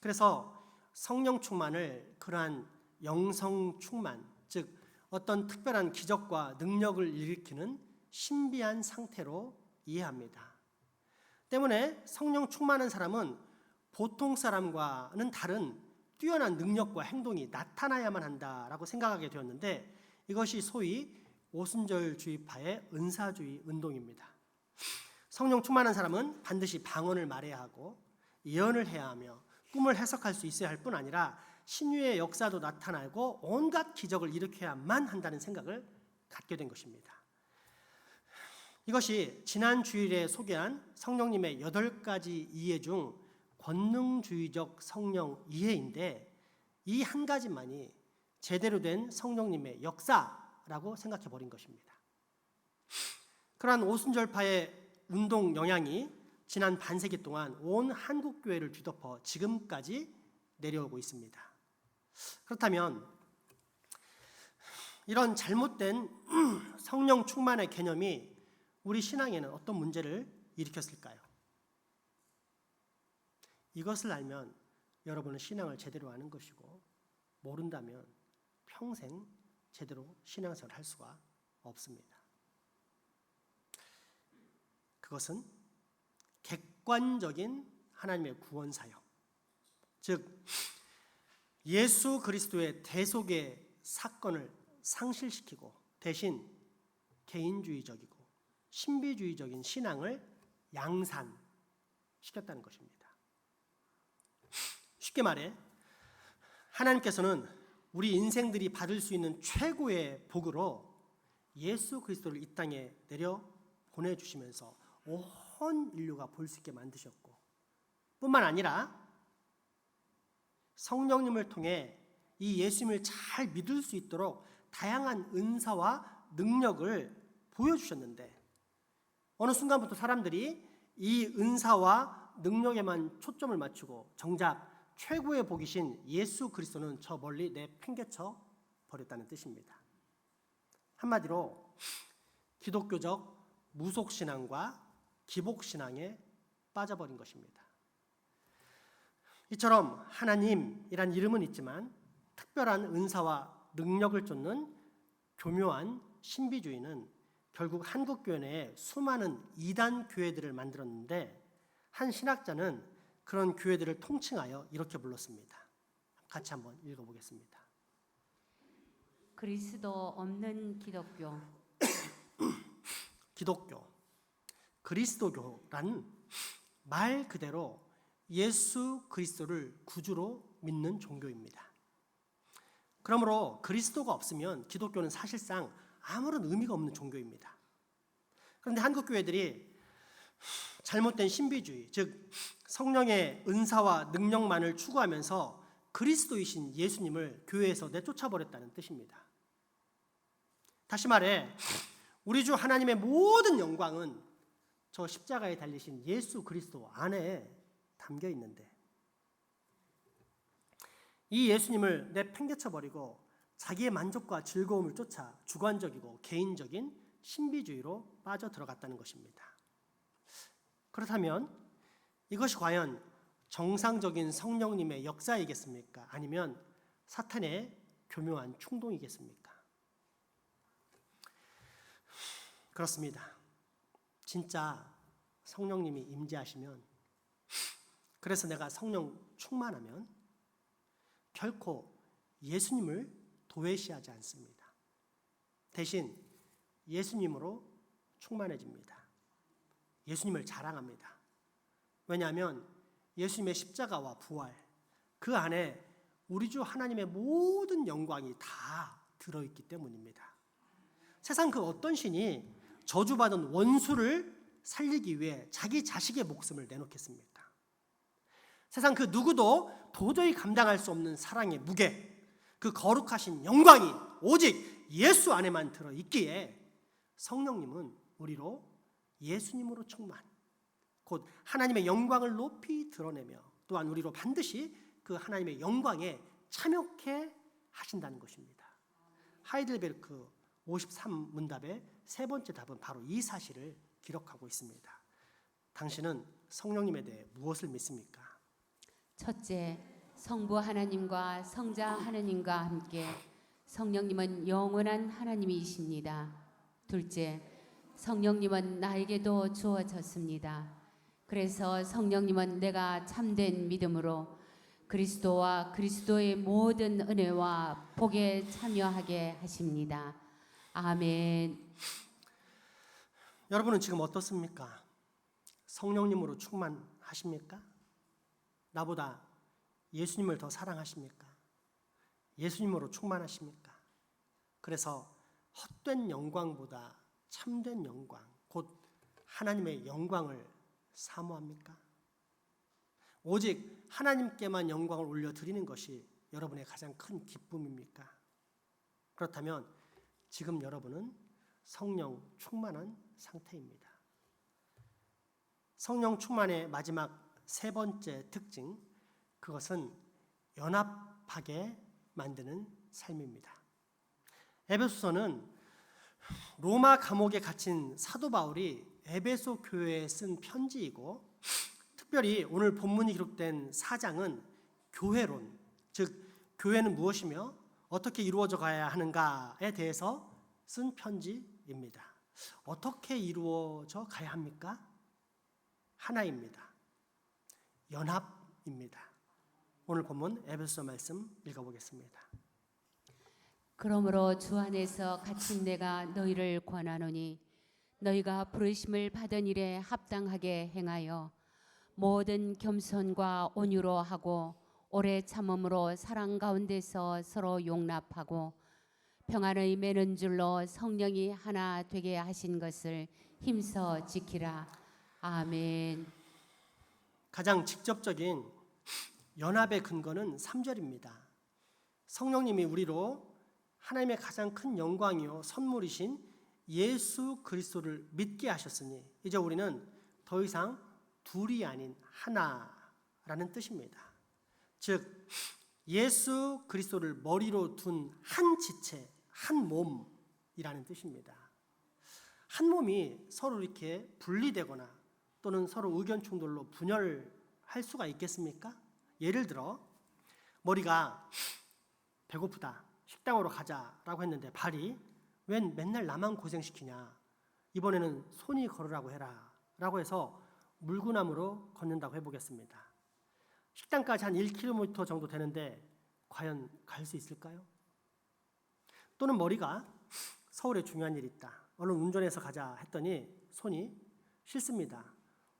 그래서 성령 충만을 그러한 영성 충만, 즉 어떤 특별한 기적과 능력을 일으키는 신비한 상태로 이해합니다. 때문에 성령 충만한 사람은 보통 사람과는 다른 뛰어난 능력과 행동이 나타나야만 한다라고 생각하게 되었는데, 이것이 소위 오순절주의파의 은사주의 운동입니다. 성령 충만한 사람은 반드시 방언을 말해야 하고 예언을 해야 하며 꿈을 해석할 수 있어야 할 뿐 아니라 신유의 역사도 나타나고 온갖 기적을 일으켜야만 한다는 생각을 갖게 된 것입니다. 이것이 지난 주일에 소개한 성령님의 8가지 이해 중 권능주의적 성령 이해인데, 이 한 가지만이 제대로 된 성령님의 역사라고 생각해 버린 것입니다. 그러한 오순절파의 운동 영향이 지난 반세기 동안 온 한국 교회를 뒤덮어 지금까지 내려오고 있습니다. 그렇다면 이런 잘못된 성령 충만의 개념이 우리 신앙에는 어떤 문제를 일으켰을까요? 이것을 알면 여러분은 신앙을 제대로 아는 것이고, 모른다면 평생 제대로 신앙생활을 할 수가 없습니다. 그것은 객관적인 하나님의 구원 사역, 즉 예수 그리스도의 대속의 사건을 상실시키고 대신 개인주의적이고 신비주의적인 신앙을 양산시켰다는 것입니다. 쉽게 말해 하나님께서는 우리 인생들이 받을 수 있는 최고의 복으로 예수 그리스도를 이 땅에 내려 보내주시면서 온 인류가 볼 수 있게 만드셨고, 뿐만 아니라 성령님을 통해 이 예수님을 잘 믿을 수 있도록 다양한 은사와 능력을 보여주셨는데, 어느 순간부터 사람들이 이 은사와 능력에만 초점을 맞추고 정작 최고의 복이신 예수 그리스도는 저 멀리 내팽개쳐 버렸다는 뜻입니다. 한마디로 기독교적 무속신앙과 기복신앙에 빠져버린 것입니다. 이처럼 하나님이란 이름은 있지만 특별한 은사와 능력을 쫓는 교묘한 신비주의는 결국 한국교회 내에 수많은 이단 교회들을 만들었는데, 한 신학자는 그런 교회들을 통칭하여 이렇게 불렀습니다. 같이 한번 읽어보겠습니다. 그리스도 없는 기독교. 기독교, 그리스도교란 말 그대로 예수 그리스도를 구주로 믿는 종교입니다. 그러므로 그리스도가 없으면 기독교는 사실상 아무런 의미가 없는 종교입니다. 그런데 한국 교회들이 잘못된 신비주의, 즉 성령의 은사와 능력만을 추구하면서 그리스도이신 예수님을 교회에서 내쫓아버렸다는 뜻입니다. 다시 말해 우리 주 하나님의 모든 영광은 저 십자가에 달리신 예수 그리스도 안에 담겨 있는데, 이 예수님을 내팽개쳐버리고 자기의 만족과 즐거움을 쫓아 주관적이고 개인적인 신비주의로 빠져들어갔다는 것입니다. 그렇다면 이것이 과연 정상적인 성령님의 역사이겠습니까? 아니면 사탄의 교묘한 충동이겠습니까? 그렇습니다. 진짜 성령님이 임재하시면, 그래서 내가 성령 충만하면 결코 예수님을 도외시하지 않습니다. 대신 예수님으로 충만해집니다. 예수님을 자랑합니다. 왜냐하면 예수님의 십자가와 부활, 그 안에 우리 주 하나님의 모든 영광이 다 들어있기 때문입니다. 세상 그 어떤 신이 저주받은 원수를 살리기 위해 자기 자식의 목숨을 내놓겠습니까? 세상 그 누구도 도저히 감당할 수 없는 사랑의 무게, 그 거룩하신 영광이 오직 예수 안에만 들어있기에 성령님은 우리로 예수님으로 충만, 곧 하나님의 영광을 높이 드러내며 또한 우리로 반드시 그 하나님의 영광에 참여케 하신다는 것입니다. 하이델베르크 53문답의 세 번째 답은 바로 이 사실을 기록하고 있습니다. 당신은 성령님에 대해 무엇을 믿습니까? 첫째, 성부 하나님과 성자 하나님과 함께 성령님은 영원한 하나님이십니다. 둘째, 성령님은 나에게도 주어졌습니다. 그래서 성령님은 내가 참된 믿음으로 그리스도와 그리스도의 모든 은혜와 복에 참여하게 하십니다. 아멘. 여러분은 지금 어떻습니까? 성령님으로 충만하십니까? 나보다 예수님을 더 사랑하십니까? 예수님으로 충만하십니까? 그래서 헛된 영광보다 참된 영광, 곧 하나님의 영광을 사모합니까? 오직 하나님께만 영광을 올려드리는 것이 여러분의 가장 큰 기쁨입니까? 그렇다면 지금 여러분은 성령 충만한 상태입니다. 성령 충만의 마지막 세 번째 특징, 그것은 연합하게 만드는 삶입니다. 에베소서는 로마 감옥에 갇힌 사도 바울이 에베소 교회에 쓴 편지이고, 특별히 오늘 본문이 기록된 4장은 교회론, 즉 교회는 무엇이며 어떻게 이루어져 가야 하는가에 대해서 쓴 편지입니다. 어떻게 이루어져 가야 합니까? 하나입니다. 연합입니다. 오늘 본문 에베소서 말씀 읽어보겠습니다. 그러므로 주 안에서 갇힌 내가 너희를 권하노니 너희가 부르심을 받은 일에 합당하게 행하여 모든 겸손과 온유로 하고 오래 참음으로 사랑 가운데서 서로 용납하고 평안의 매는 줄로 성령이 하나 되게 하신 것을 힘써 지키라. 아멘. 가장 직접적인 연합의 근거는 3절입니다. 성령님이 우리로 하나님의 가장 큰 영광이요 선물이신 예수 그리스도를 믿게 하셨으니 이제 우리는 더 이상 둘이 아닌 하나라는 뜻입니다. 즉 예수 그리스도를 머리로 둔 한 지체, 한 몸이라는 뜻입니다. 한 몸이 서로 이렇게 분리되거나 또는 서로 의견 충돌로 분열할 수가 있겠습니까? 예를 들어 머리가 배고프다, 식당으로 가자라고 했는데 발이 웬 맨날 나만 고생시키냐, 이번에는 손이 걸으라고 해라 라고 해서 물구나무로 걷는다고 해보겠습니다. 식당까지 한 1km 정도 되는데 과연 갈 수 있을까요? 또는 머리가 서울에 중요한 일이 있다, 얼른 운전해서 가자 했더니 손이 싫습니다.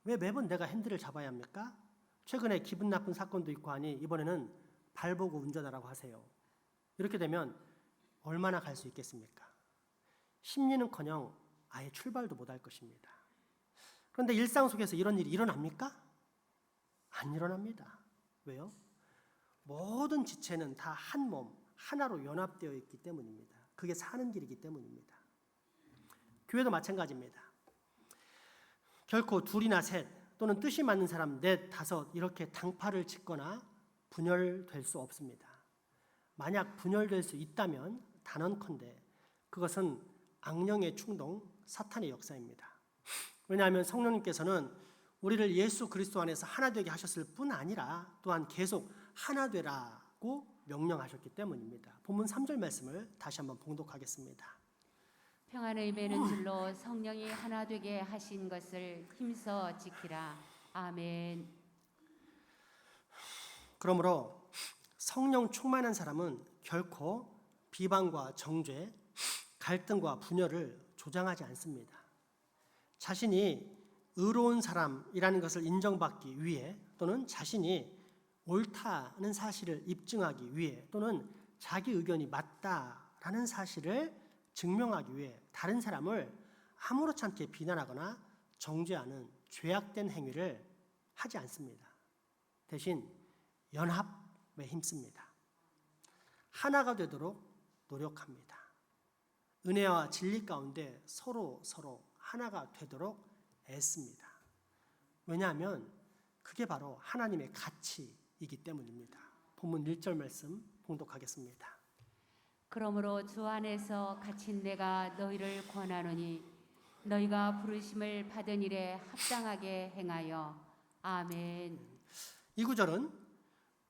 왜 매번 내가 핸들을 잡아야 합니까? 최근에 기분 나쁜 사건도 있고 하니 이번에는 발 보고 운전하라고 하세요. 이렇게 되면 얼마나 갈 수 있겠습니까? 심리는커녕 아예 출발도 못할 것입니다. 그런데 일상 속에서 이런 일이 일어납니까? 안 일어납니다. 왜요? 모든 지체는 다 한 몸, 하나로 연합되어 있기 때문입니다. 그게 사는 길이기 때문입니다. 교회도 마찬가지입니다. 결코 둘이나 셋 또는 뜻이 맞는 사람 넷, 다섯 이렇게 당파를 짓거나 분열될 수 없습니다. 만약 분열될 수 있다면 단언컨대 그것은 악령의 충동, 사탄의 역사입니다. 왜냐하면 성령님께서는 우리를 예수 그리스도 안에서 하나 되게 하셨을 뿐 아니라 또한 계속 하나 되라고 명령하셨기 때문입니다. 본문 3절 말씀을 다시 한번 봉독하겠습니다. 평안의 매는 줄로 성령이 하나 되게 하신 것을 힘써 지키라. 아멘. 그러므로 성령 충만한 사람은 결코 비방과 정죄, 갈등과 분열을 조장하지 않습니다. 자신이 의로운 사람이라는 것을 인정받기 위해 또는 자신이 옳다는 사실을 입증하기 위해 또는 자기 의견이 맞다라는 사실을 증명하기 위해 다른 사람을 아무렇지 않게 비난하거나 정죄하는 죄악된 행위를 하지 않습니다. 대신 연합에 힘씁니다. 하나가 되도록 노력합니다. 은혜와 진리 가운데 서로 하나가 되도록 애씁니다. 왜냐하면 그게 바로 하나님의 가치이기 때문입니다. 본문 1절 말씀 봉독하겠습니다. 그러므로 주 안에서 갇힌 내가 너희를 권하노니 너희가 부르심을 받은 일에 합당하게 행하여. 아멘. 이 구절은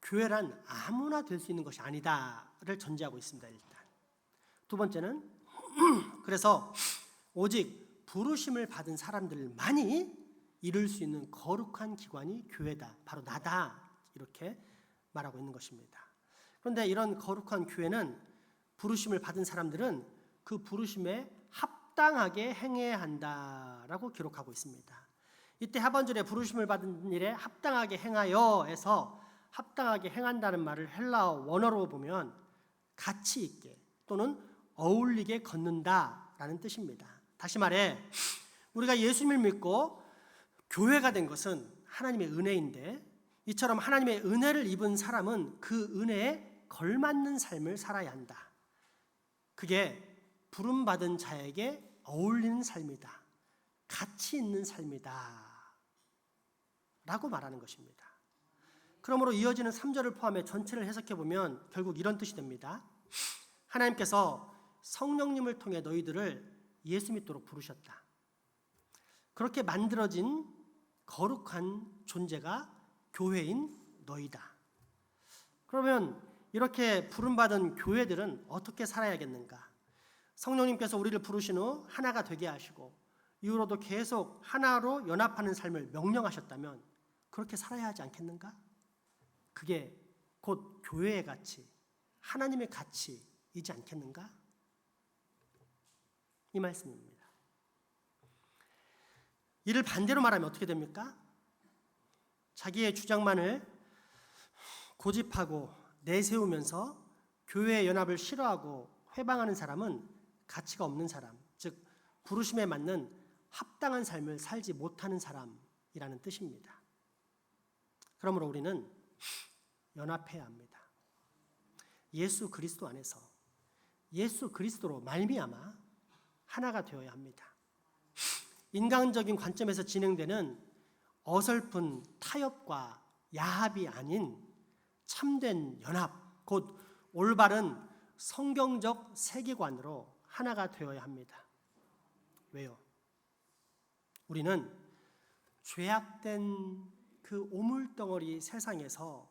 교회란 아무나 될 수 있는 것이 아니다를 전제하고 있습니다. 일단 두 번째는 그래서 오직 부르심을 받은 사람들만이 이룰 수 있는 거룩한 기관이 교회다, 바로 나다, 이렇게 말하고 있는 것입니다. 그런데 이런 거룩한 교회는 부르심을 받은 사람들은 그 부르심에 합당하게 행해야 한다라고 기록하고 있습니다. 이때 하반절에 부르심을 받은 일에 합당하게 행하여에서 합당하게 행한다는 말을 헬라어 원어로 보면 가치 있게 또는 어울리게 걷는다라는 뜻입니다. 다시 말해 우리가 예수님을 믿고 교회가 된 것은 하나님의 은혜인데 이처럼 하나님의 은혜를 입은 사람은 그 은혜에 걸맞는 삶을 살아야 한다. 그게 부름받은 자에게 어울리는 삶이다. 가치 있는 삶이다. 라고 말하는 것입니다. 그러므로 이어지는 3절을 포함해 전체를 해석해 보면 결국 이런 뜻이 됩니다. 하나님께서 성령님을 통해 너희들을 예수 믿도록 부르셨다. 그렇게 만들어진 거룩한 존재가 교회인 너희다. 그러면 이렇게 부름받은 교회들은 어떻게 살아야겠는가? 성령님께서 우리를 부르신 후 하나가 되게 하시고 이후로도 계속 하나로 연합하는 삶을 명령하셨다면 그렇게 살아야 하지 않겠는가? 그게 곧 교회의 가치, 하나님의 가치이지 않겠는가? 이 말씀입니다. 이를 반대로 말하면 어떻게 됩니까? 자기의 주장만을 고집하고 내세우면서 교회의 연합을 싫어하고 회방하는 사람은 가치가 없는 사람, 즉 부르심에 맞는 합당한 삶을 살지 못하는 사람이라는 뜻입니다. 그러므로 우리는 연합해야 합니다. 예수 그리스도 안에서 예수 그리스도로 말미암아 하나가 되어야 합니다. 인간적인 관점에서 진행되는 어설픈 타협과 야합이 아닌 참된 연합, 곧 올바른 성경적 세계관으로 하나가 되어야 합니다. 왜요? 우리는 죄악된 그 오물덩어리 세상에서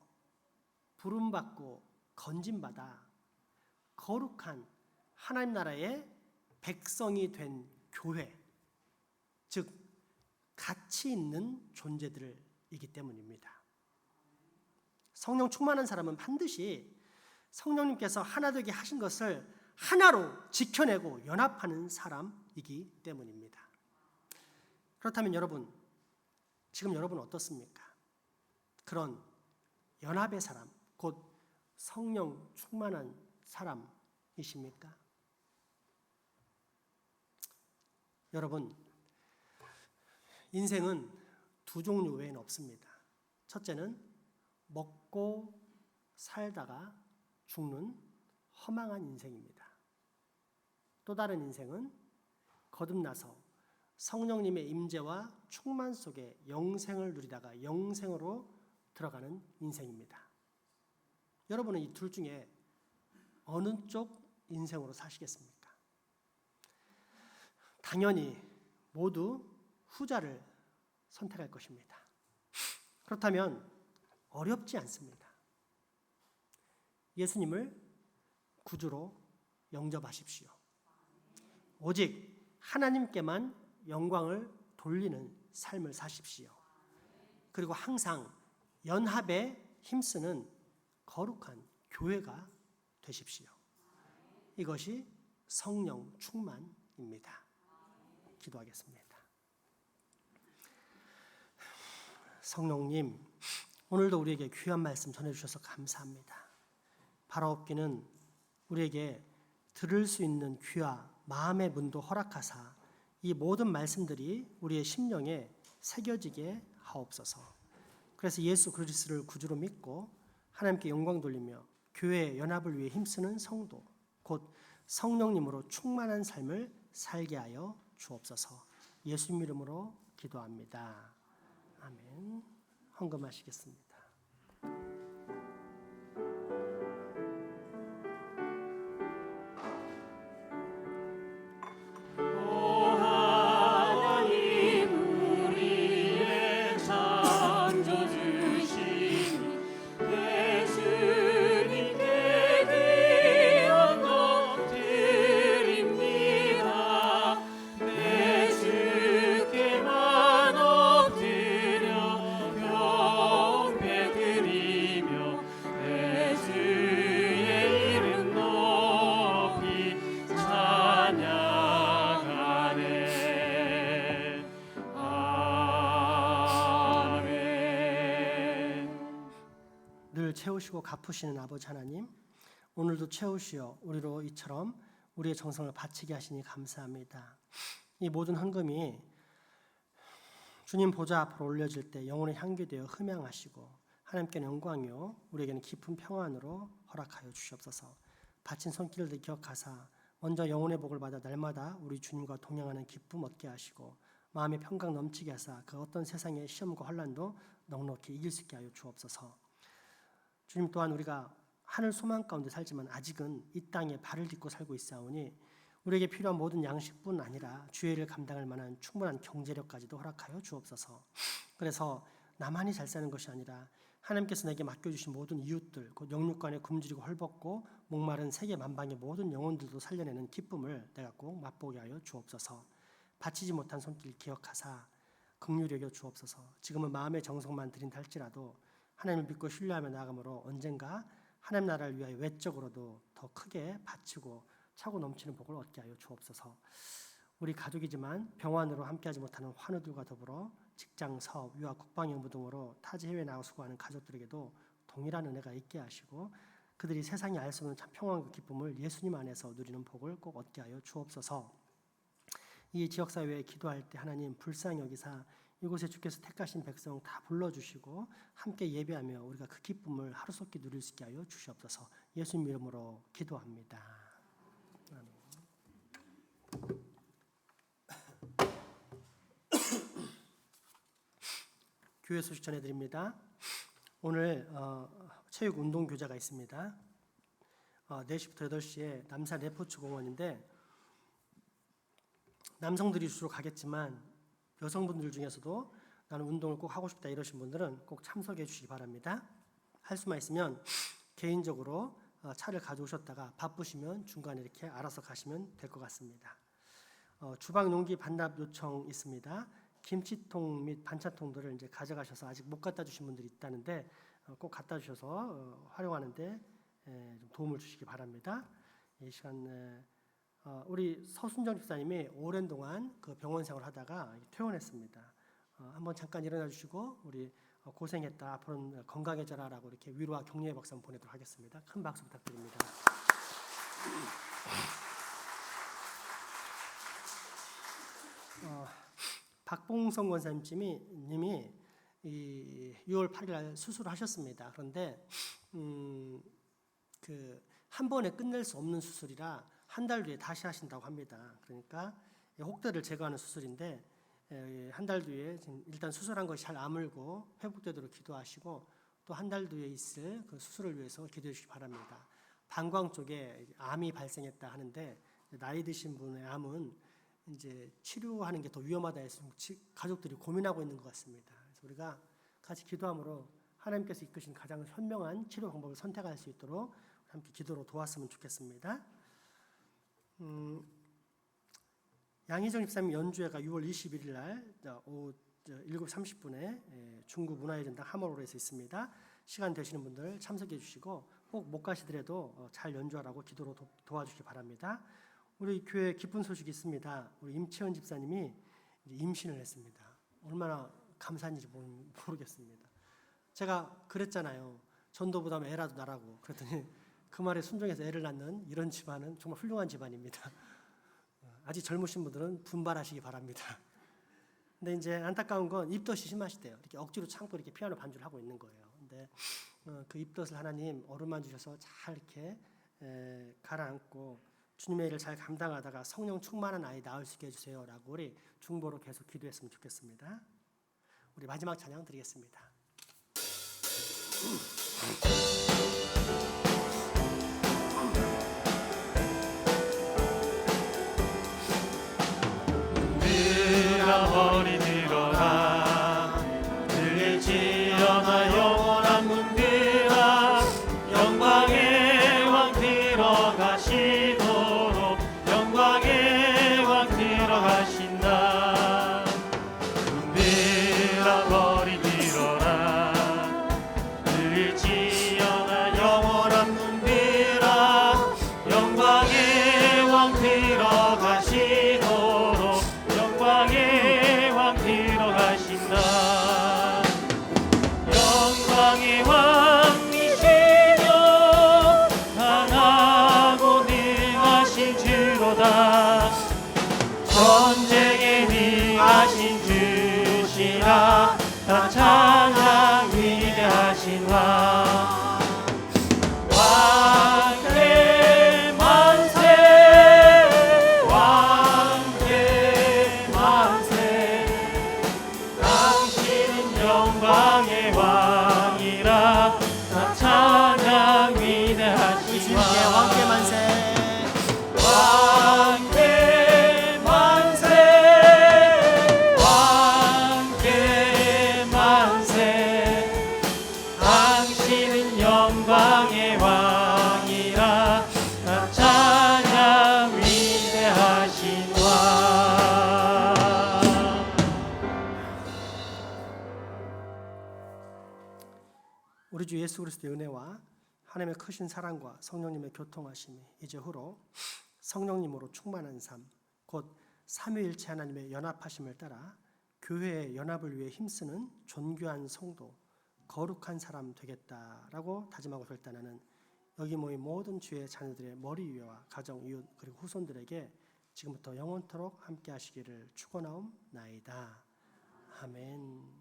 부름받고 건진받아 거룩한 하나님 나라의 백성이 된 교회, 즉 가치 있는 존재들이기 때문입니다. 성령 충만한 사람은 반드시 성령님께서 하나 되게 하신 것을 하나로 지켜내고 연합하는 사람이기 때문입니다. 그렇다면 여러분, 지금 여러분 어떻습니까? 그런 연합의 사람, 곧 성령 충만한 사람이십니까? 여러분, 인생은 두 종류 외에는 없습니다. 첫째는 먹고 살다가 죽는 허망한 인생입니다. 또 다른 인생은 거듭나서 성령님의 임재와 충만 속에 영생을 누리다가 영생으로 들어가는 인생입니다. 여러분은 이 둘 중에 어느 쪽 인생으로 사시겠습니까? 당연히 모두 후자를 선택할 것입니다. 그렇다면 어렵지 않습니다. 예수님을 구주로 영접하십시오. 오직 하나님께만 영광을 돌리는 삶을 사십시오. 그리고 항상 연합에 힘쓰는 거룩한 교회가 되십시오. 이것이 성령 충만입니다. 기도하겠습니다. 성령님, 오늘도 우리에게 귀한 말씀 전해주셔서 감사합니다. 바라옵기는 우리에게 들을 수 있는 귀와 마음의 문도 허락하사 이 모든 말씀들이 우리의 심령에 새겨지게 하옵소서. 그래서 예수 그리스도를 구주로 믿고 하나님께 영광 돌리며 교회의 연합을 위해 힘쓰는 성도, 곧 성령님으로 충만한 삶을 살게 하여 주옵소서. 예수님 이름으로 기도합니다. 아멘. 헌금하시겠습니다. 늘 채우시고 갚으시는 아버지 하나님, 오늘도 채우시어 우리로 이처럼 우리의 정성을 바치게 하시니 감사합니다. 이 모든 헌금이 주님 보좌 앞으로 올려질 때 영혼의 향기 되어 흠양하시고 하나님께는 영광이요 우리에게는 깊은 평안으로 허락하여 주시옵소서. 바친 손길을 기억하사 먼저 영혼의 복을 받아 날마다 우리 주님과 동행하는 기쁨 얻게 하시고 마음의 평강 넘치게 하사 그 어떤 세상의 시험과 환난도 넉넉히 이길 수 있게 하여 주옵소서. 주님 또한 우리가 하늘 소망 가운데 살지만 아직은 이 땅에 발을 딛고 살고 있사오니 우리에게 필요한 모든 양식뿐 아니라 주의 일을 감당할 만한 충분한 경제력까지도 허락하여 주옵소서. 그래서 나만이 잘 사는 것이 아니라 하나님께서 내게 맡겨주신 모든 이웃들, 곧 영육간에 굶주리고 헐벗고 목마른 세계 만방의 모든 영혼들도 살려내는 기쁨을 내가 꼭 맛보게 하여 주옵소서. 바치지 못한 손길 기억하사 긍휼히 여겨 주옵소서. 지금은 마음의 정성만 드린다 할지라도 하나님을 믿고 신뢰하며 나아가므로 언젠가 하나님 나라를 위하여 외적으로도 더 크게 바치고 차고 넘치는 복을 얻게 하여 주옵소서. 우리 가족이지만 병환으로 함께하지 못하는 환우들과 더불어 직장, 사업, 유학, 국방연구 등으로 타지 해외에 나가 수고하는 가족들에게도 동일한 은혜가 있게 하시고 그들이 세상이 알 수 없는 참 평안과 기쁨을 예수님 안에서 누리는 복을 꼭 얻게 하여 주옵소서. 이 지역사회에 기도할 때 하나님 불쌍히 여기사 이곳에 주께서 택하신 백성 다 불러주시고 함께 예배하며 우리가 그 기쁨을 하루속히 누릴 수 있게 하여 주시옵소서. 예수님 이름으로 기도합니다. 아멘. 교회 소식 전해드립니다. 오늘 체육 운동 교재가 있습니다. 4시부터 8시에 남산 레포츠 공원인데 남성들이 주로 가겠지만 여성분들 중에서도 나는 운동을 꼭 하고 싶다 이러신 분들은 꼭 참석해 주시기 바랍니다. 할 수만 있으면 개인적으로 차를 가져오셨다가 바쁘시면 중간에 이렇게 알아서 가시면 될 것 같습니다. 주방 용기 반납 요청 있습니다. 김치통 및 반찬통들을 이제 가져가셔서 아직 못 갖다 주신 분들이 있다는데 꼭 갖다 주셔서 활용하는데 좀 도움을 주시기 바랍니다. 이 시간 우리 서순정 집사님이 오랜 동안 그 병원 생활을 하다가 퇴원했습니다. 한번 잠깐 일어나 주시고 우리 고생했다 앞으로는 건강해져라라고 이렇게 위로와 격려의 박수 한번 보내도록 하겠습니다. 큰 박수 부탁드립니다. 박봉성 권사님이 이 6월 8일 날 수술을 하셨습니다. 그런데 그 한 번에 끝낼 수 없는 수술이라 한 달 뒤에 다시 하신다고 합니다. 그러니까 혹대를 제거하는 수술인데 한 달 뒤에 일단 수술한 것이 잘 아물고 회복되도록 기도하시고 또 한 달 뒤에 있을 그 수술을 위해서 기도해 주시기 바랍니다. 방광 쪽에 암이 발생했다 하는데 나이 드신 분의 암은 이제 치료하는 게 더 위험하다 해서 가족들이 고민하고 있는 것 같습니다. 그래서 우리가 같이 기도함으로 하나님께서 이끄신 가장 현명한 치료 방법을 선택할 수 있도록 함께 기도로 도왔으면 좋겠습니다. 양희정 집사님 연주회가 6월 21일 날 오후 7시 30분에 중구 문화예전당 하모로에서 있습니다. 시간 되시는 분들 참석해 주시고 꼭 못 가시더라도 잘 연주하라고 기도로 도와주시기 바랍니다. 우리 교회에 기쁜 소식이 있습니다. 우리 임채원 집사님이 임신을 했습니다. 얼마나 감사한지 모르겠습니다. 제가 그랬잖아요. 전도보다는 애라도 나라고. 그랬더니 그 말에 순종해서 애를 낳는 이런 집안은 정말 훌륭한 집안입니다. 아직 젊으신 분들은 분발하시기 바랍니다. 근데 이제 안타까운 건 입덧이 심하시대요. 이렇게 억지로 참고 이렇게 피아노 반주를 하고 있는 거예요. 근데 그 입덧을 하나님 어루만 주셔서 잘 이렇게 가라앉고 주님의 일을 잘 감당하다가 성령 충만한 아이 낳을 수 있게 해주세요라고 우리 중보로 계속 기도했으면 좋겠습니다. 우리 마지막 찬양 드리겠습니다. 늘어버리 늘어라 늘지어나 영원한 문들아 영광의 왕 들어가시도록 영광의 왕 들어가신다. 늘어버리 늘어라 늘지어나 영원한 문들아 영광의 왕 들어가시도록 영광의 왕 들어가신다. 영광의 왕이시며 강하고 능하신 주로다. 전쟁에 능하신 주시라. 다 찬양 위대하신 왕. 왕께 만세 왕께 만세 당신은 영광의 왕이라. 다 찬양 위대하신 왕. 왕께 만세. 왕께 만세 왕께 만세 당신은 영광의 왕이라. 다 찬양 위대하신 왕. 우리 주 예수 그리스도의 은혜와 하나님의 크신 사랑과 성령님의 교통하심이 이제후로 성령님으로 충만한 삶, 곧 삼위일체 하나님의 연합하심을 따라 교회의 연합을 위해 힘쓰는 존귀한 성도, 거룩한 사람 되겠다라고 다짐하고 결단하는 여기 모인 모든 주의 자녀들의 머리 위와 가정, 이웃 그리고 후손들에게 지금부터 영원토록 함께 하시기를 축원하옵나이다. 아멘.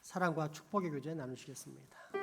사랑과 축복의 교제 나누시겠습니다.